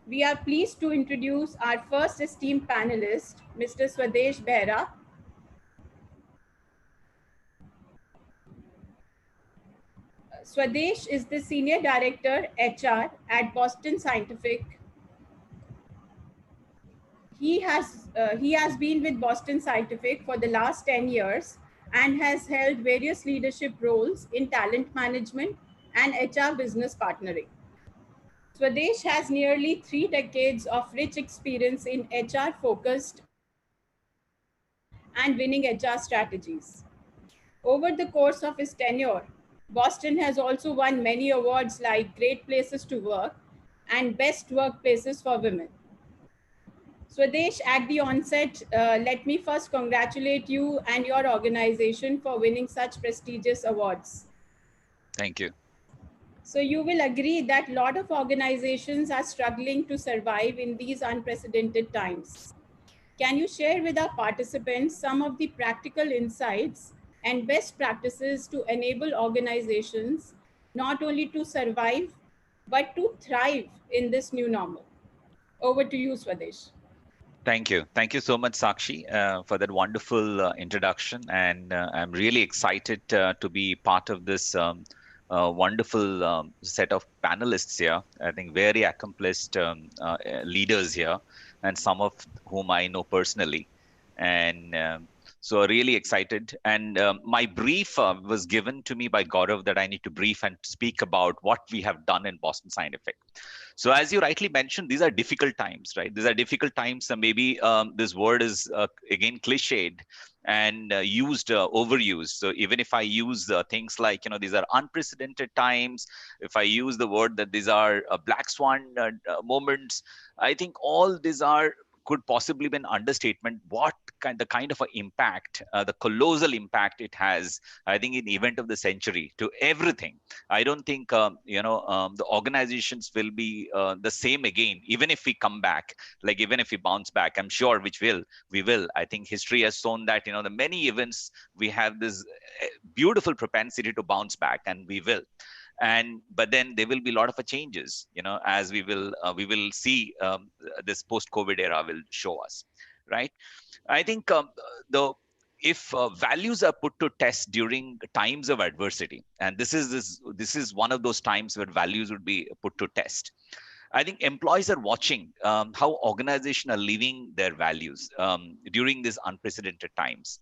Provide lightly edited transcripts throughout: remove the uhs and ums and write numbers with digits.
We are pleased to introduce our first esteemed panelist, Mr. Swadesh Behera. Swadesh is the Senior Director HR at Boston Scientific. He has been with Boston Scientific for the last 10 years and has held various leadership roles in talent management and HR business partnering. Swadesh has nearly 3 decades of rich experience in HR focused and winning HR strategies. Over the course of his tenure, Boston has also won many awards like Great Places to Work and Best Workplaces for Women. Swadesh, at the onset, let me first congratulate you and your organization for winning such prestigious awards. Thank you. So you will agree that a lot of organizations are struggling to survive in these unprecedented times. Can you share with our participants some of the practical insights and best practices to enable organizations not only to survive, but to thrive in this new normal? Over to you, Swadesh. Thank you. Thank you so much, Sakshi, for that wonderful introduction. And I'm really excited to be part of this wonderful set of panelists here. I think very accomplished leaders here, and some of whom I know personally. And so really excited. And my brief was given to me by Gaurav that I need to brief and speak about what we have done in Boston Scientific. So as you rightly mentioned, these are difficult times, right? These are difficult times. So maybe this word is again cliched and overused. So even if I use things like, these are unprecedented times, if I use the word that these are black swan moments, I think all these are could possibly be an understatement. The kind of an impact, the colossal impact it has, I think, in the event of the century to everything. I don't think the organizations will be the same again, even if we come back, like even if we bounce back. I'm sure we will. I think history has shown that the many events we have this beautiful propensity to bounce back, and we will. But then there will be a lot of changes, as we will see. This post COVID era will show us, right? I think the if values are put to test during times of adversity, and this is one of those times where values would be put to test. I think employees are watching how organizations are living their values during these unprecedented times.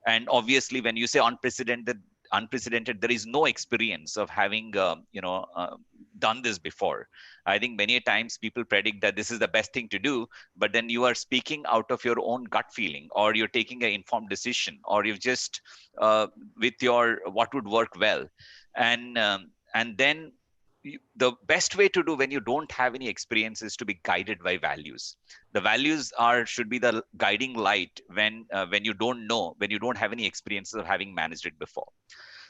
And obviously, when you say unprecedented, there is no experience of having done this before. I think many a times people predict that this is the best thing to do, but then you are speaking out of your own gut feeling, or you're taking an informed decision, or you've just with your what would work well. And then the best way to do when you don't have any experience is to be guided by values. The values should be the guiding light when you don't know, when you don't have any experiences of having managed it before.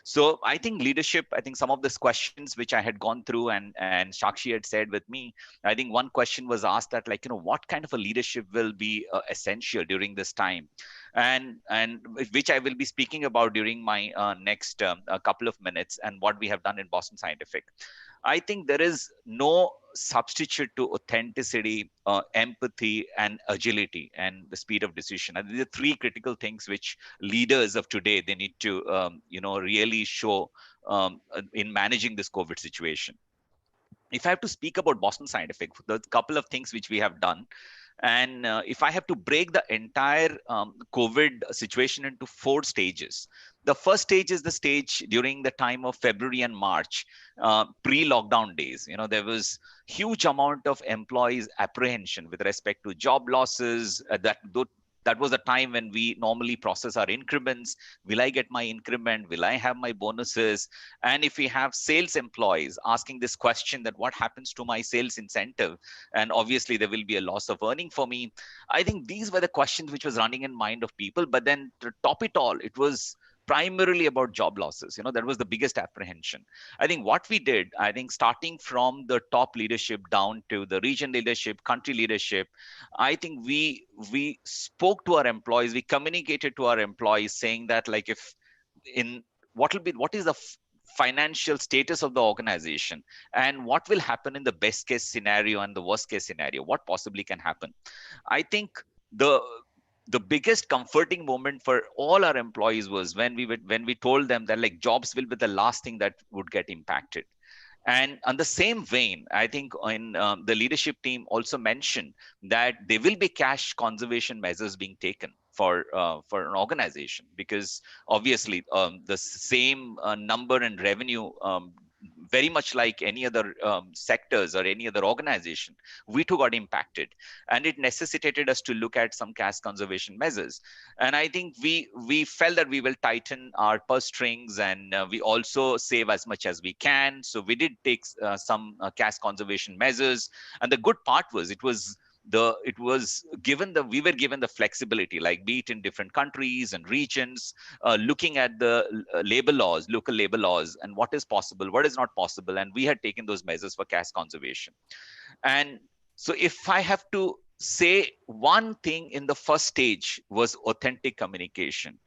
So I think leadership, I think some of these questions which I had gone through and Shakshi had said with me, I think one question was asked that, like, what kind of a leadership will be essential during this time, and which I will be speaking about during my next a couple of minutes, and what we have done in Boston Scientific. I think there is no substitute to authenticity, empathy, and agility, and the speed of decision. And these are three critical things which leaders of today they need to, really show in managing this COVID situation. If I have to speak about Boston Scientific, the couple of things which we have done, and if I have to break the entire COVID situation into 4 stages, the first stage is the stage during the time of February and March, pre-lockdown days. There was huge amount of employees' apprehension with respect to job losses. That was a time when we normally process our increments. Will I get my increment? Will I have my bonuses? And if we have sales employees asking this question, that what happens to my sales incentive? And obviously there will be a loss of earning for me. I think these were the questions which was running in mind of people. But then to top it all, it was primarily about job losses. That was the biggest apprehension. I think what we did, I think starting from the top leadership down to the region leadership, country leadership, I think we spoke to our employees, we communicated to our employees saying that, like, if in what is the financial status of the organization, and what will happen in the best case scenario and the worst case scenario, what possibly can happen. I think the the biggest comforting moment for all our employees was when we told them that like jobs will be the last thing that would get impacted. And on the same vein, I think in the leadership team also mentioned that there will be cash conservation measures being taken for an organization, because obviously the same number and revenue, very much like any other sectors or any other organization, we too got impacted, and it necessitated us to look at some cash conservation measures. And I think we felt that we will tighten our purse strings, and we also save as much as we can. So we did take some cash conservation measures. And the good part was it was given the we were given the flexibility, like be it in different countries and regions, looking at the labor laws, local labor laws, and what is possible, what is not possible, and we had taken those measures for cash conservation. And so if I have to say one thing in the first stage was authentic communication.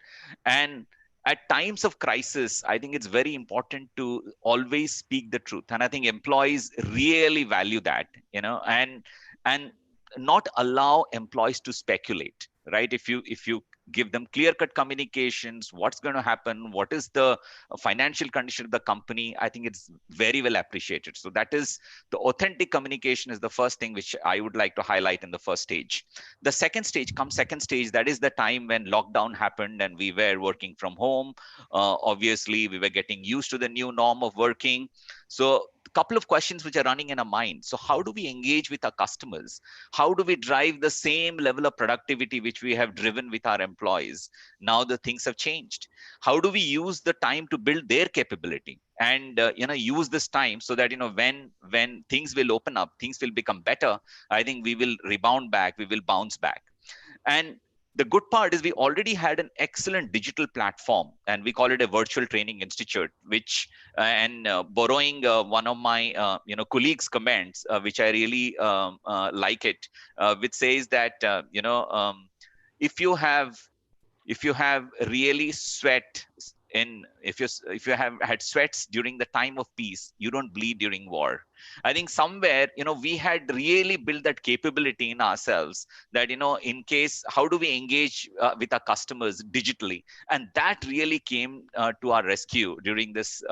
And at times of crisis, I think it's very important to always speak the truth. And I think employees really value that, and not allow employees to speculate, right? If you give them clear cut communications, what's going to happen, what is the financial condition of the company, I think it's very well appreciated. So that is the authentic communication is the first thing which I would like to highlight in the first stage. The second stage, that is the time when lockdown happened and we were working from home. Obviously we were getting used to the new norm of working. So a couple of questions which are running in our mind. So how do we engage with our customers? How do we drive the same level of productivity which we have driven with our employees? Now the things have changed. How do we use the time to build their capability, and use this time so that when things will open up, things will become better. I think we will rebound back, we will bounce back. And the good part is we already had an excellent digital platform, and we call it a virtual training institute, which and borrowing one of my colleagues comments, which I really like it, which says that if you have if you have really sweat in if you have had sweats during the time of peace, you don't bleed during war. I think somewhere we had really built that capability in ourselves, that in case, how do we engage with our customers digitally. And that really came to our rescue during this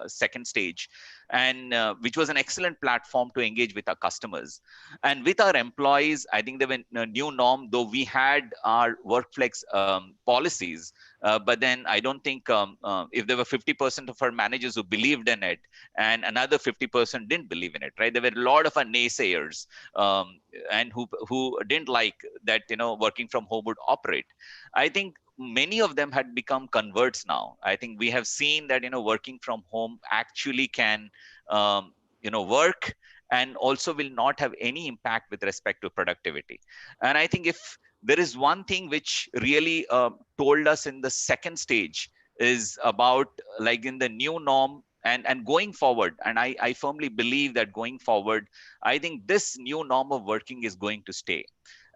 second stage, and which was an excellent platform to engage with our customers. And with our employees, I think there were a new norm, though we had our workflex policies. But then I don't think if there were 50% of our managers who believed in it and another 50% didn't believe in it, right? There were a lot of our naysayers, and who didn't like that working from home would operate. I think many of them had become converts now. I think we have seen that working from home actually can work, and also will not have any impact with respect to productivity. And I think if there is one thing which really told us in the second stage is about, like, in the new norm and going forward, and I firmly believe that going forward, I think this new norm of working is going to stay.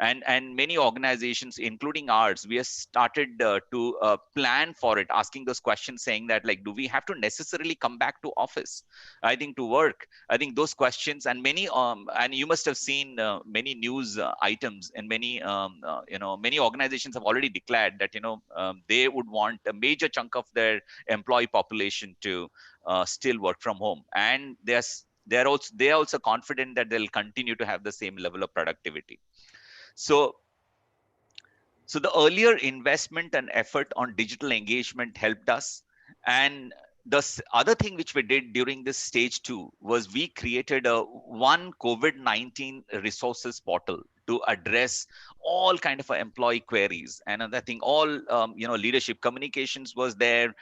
And many organizations, including ours, we have started to plan for it, asking those questions, saying that, like, do we have to necessarily come back to office, I think, to work? I think those questions, and many and you must have seen many news items, and many organizations have already declared that they would want a major chunk of their employee population to still work from home, and they are also confident that they'll continue to have the same level of productivity. So the earlier investment and effort on digital engagement helped us. And the other thing which we did during this stage two was we created a one COVID-19 resources portal to address all kind of employee queries. And I think all leadership communications was there,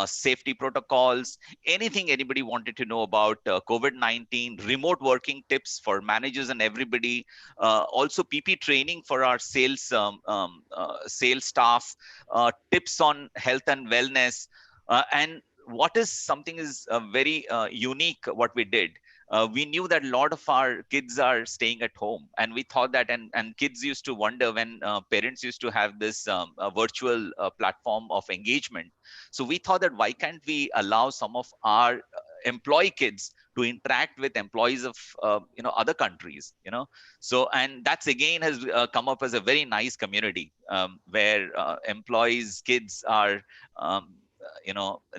safety protocols, anything anybody wanted to know about COVID-19, remote working tips for managers and everybody, also PP training for our sales staff, tips on health and wellness. And what is something is very unique what we did. we knew that a lot of our kids are staying at home, and we thought that, and kids used to wonder when parents used to have this virtual platform of engagement. So we thought that why can't we allow some of our employee kids to interact with employees of other countries, so, and that's again has come up as a very nice community, where employees kids are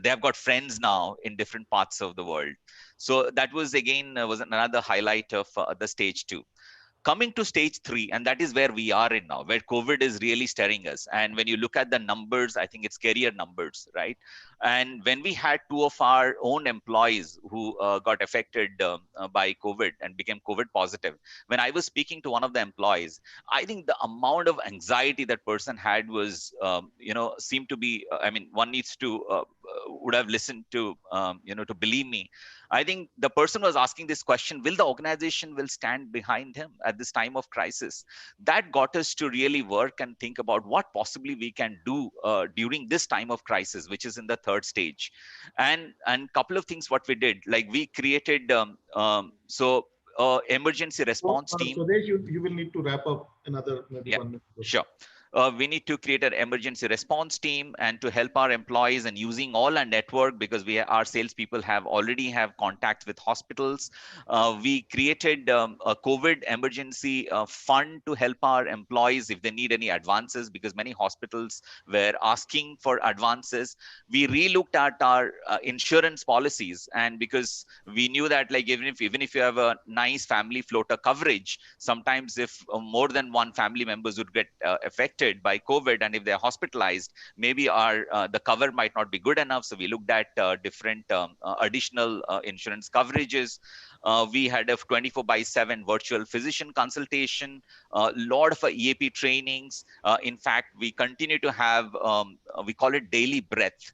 they have got friends now in different parts of the world. So that was again was another highlight of the stage 2. Coming to stage 3, and that is where we are in now, where COVID is really staring us. And when you look at the numbers, I think it's scarier numbers, right? And when we had 2 of our own employees who got affected by COVID and became COVID positive, when I was speaking to one of the employees, I think the amount of anxiety that person had was seemed to be I mean, one needs to would have listened to to believe me. I think the person was asking this question: will the organization will stand behind him at this time of crisis? That got us to really work and think about what possibly we can do during this time of crisis, which is in the third stage. And couple of things what we did, like we created emergency So, response team. Swadesh, you will need to wrap up another maybe Yeah, 1 minute or so. sure. We need to create an emergency response team and to help our employees and using all our network, because our salespeople have already have contact with hospitals. We created a COVID emergency fund to help our employees if they need any advances, because many hospitals were asking for advances. We relooked at our insurance policies, and because we knew that, like, even if you have a nice family floater coverage, sometimes if more than one family members would get affected by COVID, and if they're hospitalized, maybe our the cover might not be good enough. So we looked at different additional insurance coverages. We had a 24 by 7 virtual physician consultation, a lot of EAP trainings. In fact, we continue to have we call it daily breath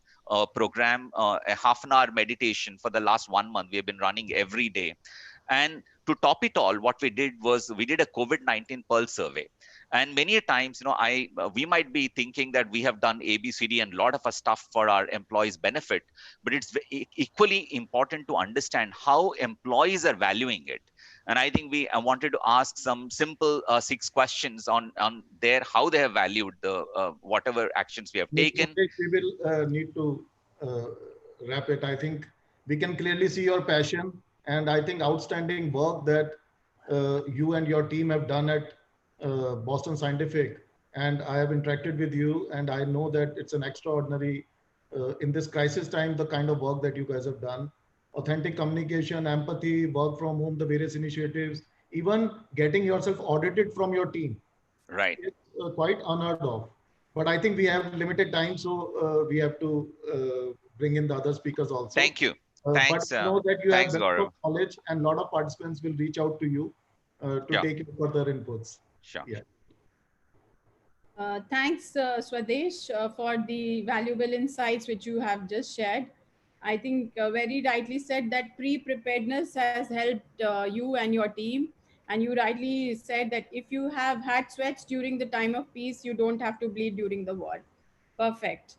program, a half an hour meditation for the last 1 month. We have been running every day. And to top it all, what we did was we did a COVID-19 pulse survey. And many a times, we might be thinking that we have done ABCD and a lot of our stuff for our employees' benefit, but it's equally important to understand how employees are valuing it. And I think I wanted to ask some simple 6 questions on their how they have valued the whatever actions we have taken. Swadesh, we will need to uh, wrap it. I think we can clearly see your passion, and I think outstanding work that you and your team have done at Boston Scientific. And I have interacted with you, and I know that it's an extraordinary, in this crisis time, the kind of work that you guys have done. Authentic communication, empathy, work from home, the various initiatives, even getting yourself audited from your team. Right. It's quite unheard of. But I think we have limited time, so we have to bring in the other speakers also. Thank you. But Thanks. I know that you have Thanks, wealth of Gaurav. knowledge, and a lot of participants will reach out to you to Sure. take your further inputs. Sure. Yeah. Thanks, Swadesh, for the valuable insights which you have just shared. I think very rightly said that pre-preparedness has helped you and your team. And you rightly said that if you have had sweats during the time of peace, you don't have to bleed during the war. Perfect.